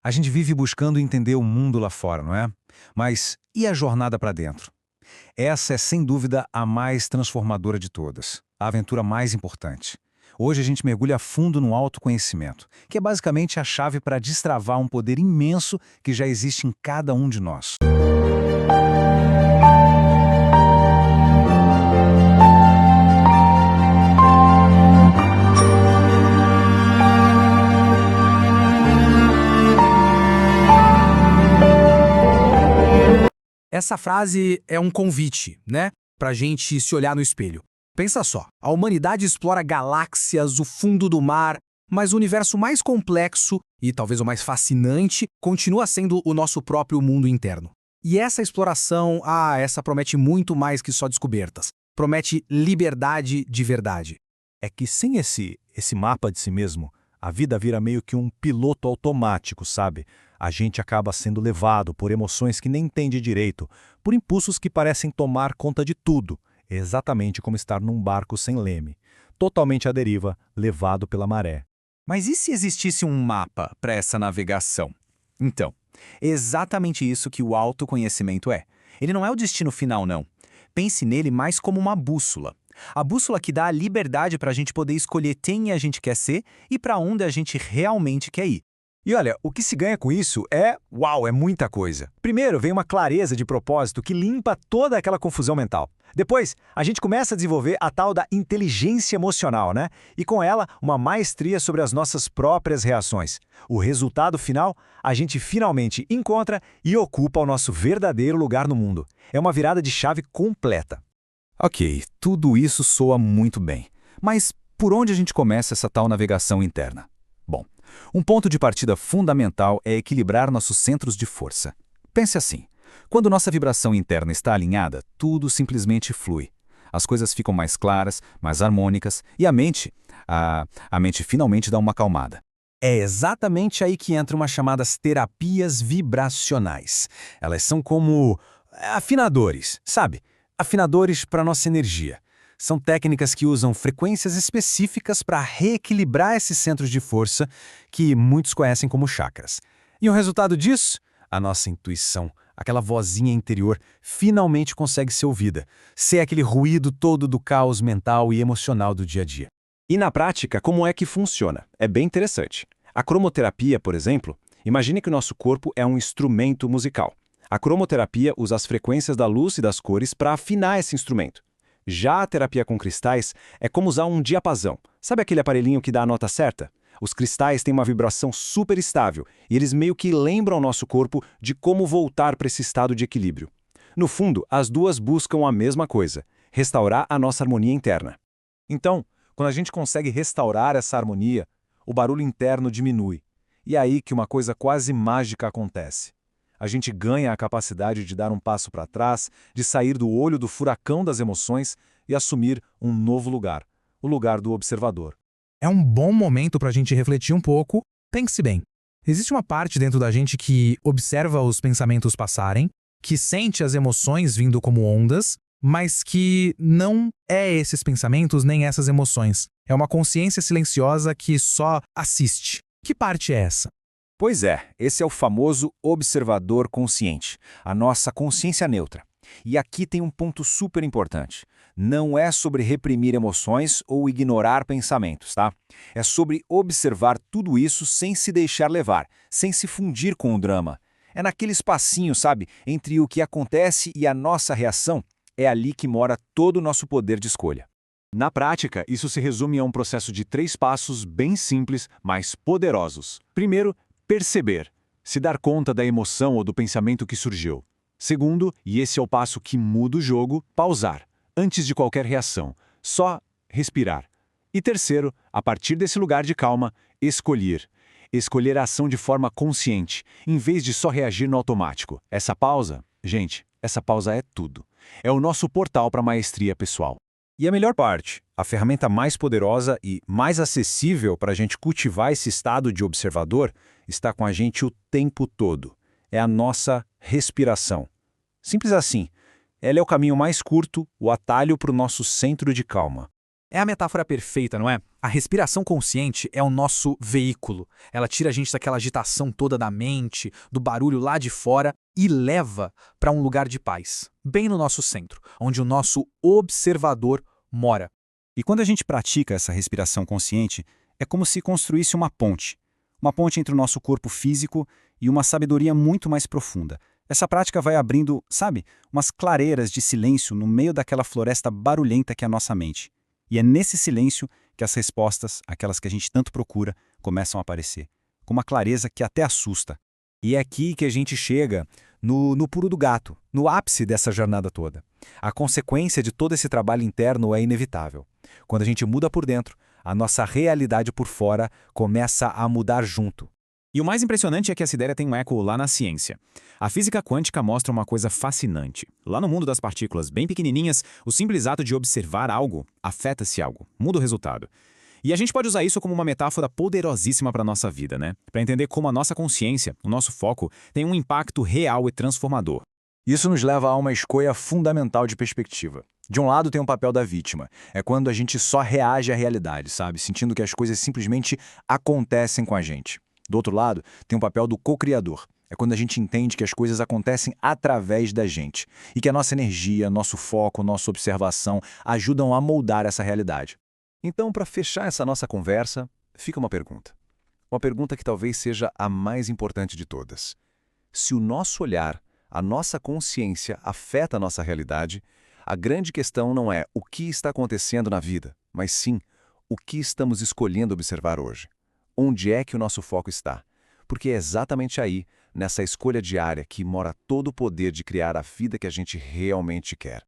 A gente vive buscando entender o mundo lá fora, não é? Mas e a jornada para dentro? Essa é, sem dúvida, a mais transformadora de todas, a aventura mais importante. Hoje a gente mergulha a fundo no autoconhecimento, que é basicamente a chave para destravar um poder imenso que já existe em cada um de nós. Essa frase é um convite, né? Pra gente se olhar no espelho. Pensa só, a humanidade explora galáxias, o fundo do mar, mas o universo mais complexo e talvez o mais fascinante continua sendo o nosso próprio mundo interno. E essa exploração, essa promete muito mais que só descobertas. Promete liberdade de verdade. É que sem esse mapa de si mesmo, a vida vira meio que um piloto automático, sabe? A gente acaba sendo levado por emoções que nem entende direito, por impulsos que parecem tomar conta de tudo, exatamente como estar num barco sem leme, totalmente à deriva, levado pela maré. Mas e se existisse um mapa para essa navegação? Então, é exatamente isso que o autoconhecimento é. Ele não é o destino final, não. Pense nele mais como uma bússola. A bússola que dá a liberdade para a gente poder escolher quem a gente quer ser e para onde a gente realmente quer ir. E olha, o que se ganha com isso é muita coisa. Primeiro, vem uma clareza de propósito que limpa toda aquela confusão mental. Depois, a gente começa a desenvolver a tal da inteligência emocional, né? E com ela, uma maestria sobre as nossas próprias reações. O resultado final, a gente finalmente encontra e ocupa o nosso verdadeiro lugar no mundo. É uma virada de chave completa. Ok, tudo isso soa muito bem. Mas por onde a gente começa essa tal navegação interna? Bom, um ponto de partida fundamental é equilibrar nossos centros de força. Pense assim, quando nossa vibração interna está alinhada, tudo simplesmente flui. As coisas ficam mais claras, mais harmônicas e a mente finalmente dá uma acalmada. É exatamente aí que entram as chamadas terapias vibracionais. Elas são como afinadores, sabe? Afinadores para nossa energia. São técnicas que usam frequências específicas para reequilibrar esses centros de força que muitos conhecem como chakras. E o resultado disso? A nossa intuição, aquela vozinha interior, finalmente consegue ser ouvida, ser aquele ruído todo do caos mental e emocional do dia a dia. E na prática, como é que funciona? É bem interessante. A cromoterapia, por exemplo, imagine que o nosso corpo é um instrumento musical. A cromoterapia usa as frequências da luz e das cores para afinar esse instrumento. Já a terapia com cristais é como usar um diapasão. Sabe aquele aparelhinho que dá a nota certa? Os cristais têm uma vibração super estável e eles meio que lembram o nosso corpo de como voltar para esse estado de equilíbrio. No fundo, as duas buscam a mesma coisa: restaurar a nossa harmonia interna. Então, quando a gente consegue restaurar essa harmonia, o barulho interno diminui. E é aí que uma coisa quase mágica acontece. A gente ganha a capacidade de dar um passo para trás, de sair do olho do furacão das emoções e assumir um novo lugar, o lugar do observador. É um bom momento pra gente refletir um pouco. Pense bem. Existe uma parte dentro da gente que observa os pensamentos passarem, que sente as emoções vindo como ondas, mas que não é esses pensamentos nem essas emoções. É uma consciência silenciosa que só assiste. Que parte é essa? Pois é, esse é o famoso observador consciente, a nossa consciência neutra. E aqui tem um ponto super importante. Não é sobre reprimir emoções ou ignorar pensamentos, tá? É sobre observar tudo isso sem se deixar levar, sem se fundir com o drama. É naquele espacinho, sabe, entre o que acontece e a nossa reação. É ali que mora todo o nosso poder de escolha. Na prática, isso se resume a um processo de 3 passos bem simples, mas poderosos. Primeiro, perceber, se dar conta da emoção ou do pensamento que surgiu. Segundo, e esse é o passo que muda o jogo, pausar, antes de qualquer reação, só respirar. E terceiro, a partir desse lugar de calma, escolher. Escolher a ação de forma consciente, em vez de só reagir no automático. Essa pausa, gente, essa pausa é tudo. É o nosso portal para a maestria pessoal. E a melhor parte, a ferramenta mais poderosa e mais acessível para a gente cultivar esse estado de observador está com a gente o tempo todo. É a nossa respiração. Simples assim. Ela é o caminho mais curto, o atalho para o nosso centro de calma. É a metáfora perfeita, não é? A respiração consciente é o nosso veículo. Ela tira a gente daquela agitação toda da mente, do barulho lá de fora e leva para um lugar de paz, bem no nosso centro, onde o nosso observador mora. E quando a gente pratica essa respiração consciente, é como se construísse uma ponte. Uma ponte entre o nosso corpo físico e uma sabedoria muito mais profunda. Essa prática vai abrindo, sabe, umas clareiras de silêncio no meio daquela floresta barulhenta que é a nossa mente. E é nesse silêncio que as respostas, aquelas que a gente tanto procura, começam a aparecer, com uma clareza que até assusta. E é aqui que a gente chega no pulo do gato, no ápice dessa jornada toda. A consequência de todo esse trabalho interno é inevitável. Quando a gente muda por dentro, a nossa realidade por fora começa a mudar junto. E o mais impressionante é que essa ideia tem um eco lá na ciência. A física quântica mostra uma coisa fascinante. Lá no mundo das partículas bem pequenininhas, o simples ato de observar algo afeta-se algo, muda o resultado. E a gente pode usar isso como uma metáfora poderosíssima para a nossa vida, né? Para entender como a nossa consciência, o nosso foco, tem um impacto real e transformador. Isso nos leva a uma escolha fundamental de perspectiva. De um lado tem o papel da vítima. É quando a gente só reage à realidade, sabe? Sentindo que as coisas simplesmente acontecem com a gente. Do outro lado, tem o papel do co-criador. É quando a gente entende que as coisas acontecem através da gente e que a nossa energia, nosso foco, nossa observação ajudam a moldar essa realidade. Então, para fechar essa nossa conversa, fica uma pergunta. Uma pergunta que talvez seja a mais importante de todas. Se o nosso olhar, a nossa consciência afeta a nossa realidade, a grande questão não é o que está acontecendo na vida, mas sim o que estamos escolhendo observar hoje. Onde é que o nosso foco está? Porque é exatamente aí, nessa escolha diária, que mora todo o poder de criar a vida que a gente realmente quer.